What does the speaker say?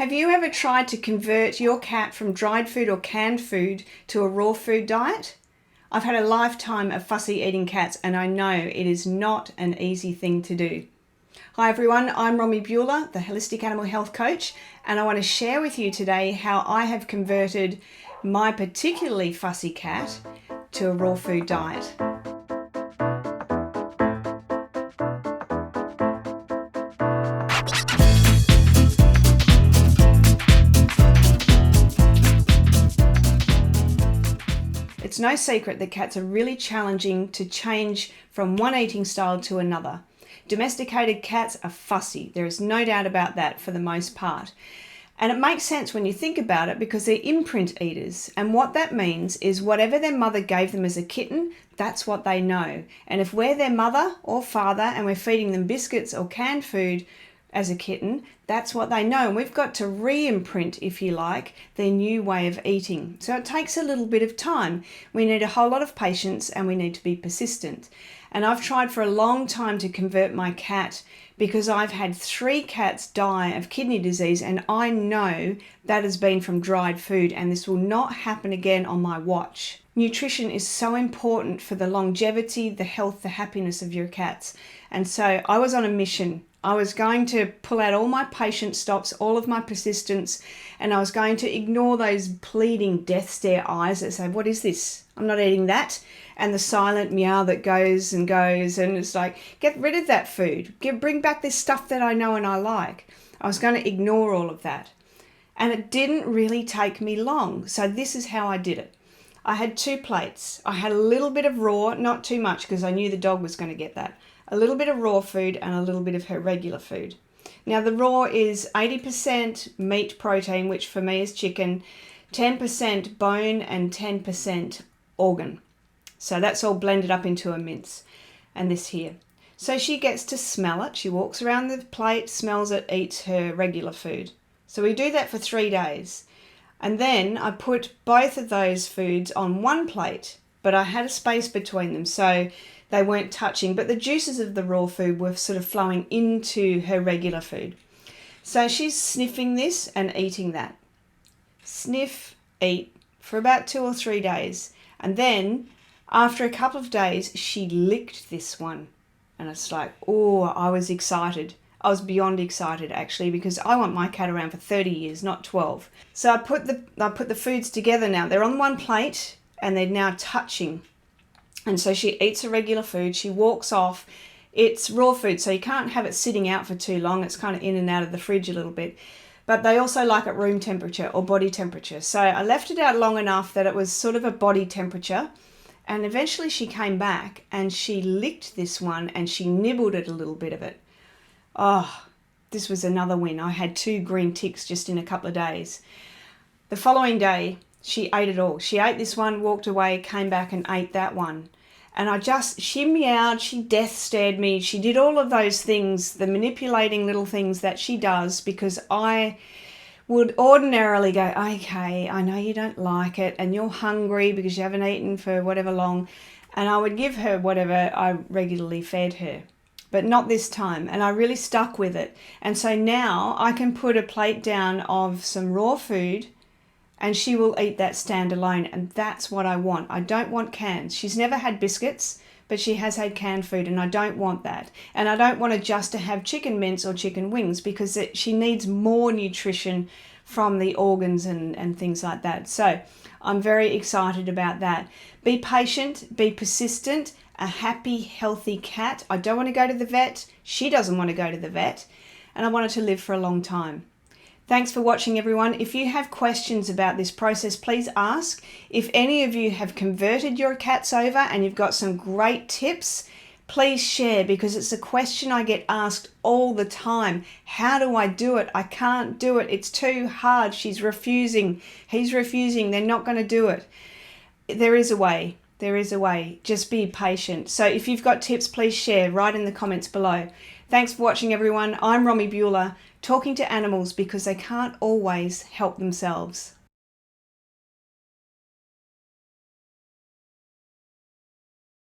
Have you ever tried to convert your cat from dried food or canned food to a raw food diet? I've had a lifetime of fussy eating cats and I know it is not an easy thing to do. Hi everyone, I'm Romy Bueller, the Holistic Animal Health Coach, and I want to share with you today how I have converted my particularly fussy cat to a raw food diet. It's no secret that cats are really challenging to change from one eating style to another. Domesticated cats are fussy. There is no doubt about that for the most part. And it makes sense when you think about it because they're imprint eaters. And what that means is whatever their mother gave them as a kitten, that's what they know. And if we're their mother or father and we're feeding them biscuits or canned food as a kitten, that's what they know. And we've got to re-imprint, if you like, their new way of eating. So it takes a little bit of time. We need a whole lot of patience and we need to be persistent. And I've tried for a long time to convert my cat because I've had 3 cats die of kidney disease and I know that has been from dried food and this will not happen again on my watch. Nutrition is so important for the longevity, the health, the happiness of your cats. And so I was on a mission. I was going to pull out all my patient stops, all of my persistence, and I was going to ignore those pleading death stare eyes that say, what is this? I'm not eating that. And the silent meow that goes, and it's like, get rid of that food. Bring back this stuff that I know and I like. I was going to ignore all of that. And it didn't really take me long. So this is how I did it. I had 2 plates. I had a little bit of raw, not too much because I knew the dog was going to get that. A little bit of raw food and a little bit of her regular food. Now the raw is 80% meat protein, which for me is chicken, 10% bone and 10% organ. So that's all blended up into a mince. And this here. So she gets to smell it. She walks around the plate, smells it, eats her regular food. So we do that for 3 days. And then I put both of those foods on one plate, but I had a space between them so they weren't touching, but the juices of the raw food were sort of flowing into her regular food. So she's sniffing this and eating that. Sniff, eat for about 2 or 3 days. And then after a couple of days, she licked this one. And it's like, oh, I was excited. I was beyond excited actually because I want my cat around for 30 years, not 12. So I put the foods together now. They're on one plate and they're now touching. And so she eats her regular food, she walks off. It's raw food, so you can't have it sitting out for too long. It's kind of in and out of the fridge a little bit. But they also like it room temperature or body temperature. So I left it out long enough that it was sort of a body temperature. And eventually she came back and she licked this one and she nibbled at a little bit of it. Oh, this was another win. I had 2 green ticks just in a couple of days. The following day, she ate it all. She ate this one, walked away, came back and ate that one. And she meowed, she death stared me. She did all of those things, the manipulating little things that she does because I would ordinarily go, okay, I know you don't like it and you're hungry because you haven't eaten for whatever long. And I would give her whatever I regularly fed her. But not this time. And I really stuck with it. And so now I can put a plate down of some raw food and she will eat that standalone, and that's what I want. I don't want cans. She's never had biscuits, but she has had canned food, and I don't want that. And I don't want her just to have chicken mince or chicken wings because she needs more nutrition from the organs and things like that. So I'm very excited about that. Be patient, be persistent, a happy, healthy cat. I don't want to go to the vet. She doesn't want to go to the vet, and I want her to live for a long time. Thanks for watching everyone. If you have questions about this process, please ask. If any of you have converted your cats over and you've got some great tips, please share because it's a question I get asked all the time. How do I do it? I can't do it. It's too hard. She's refusing. He's refusing. They're not going to do it. There is a way. There is a way. Just be patient. So if you've got tips, please share right in the comments below. Thanks for watching everyone. I'm Romy Bueller, talking to animals because they can't always help themselves.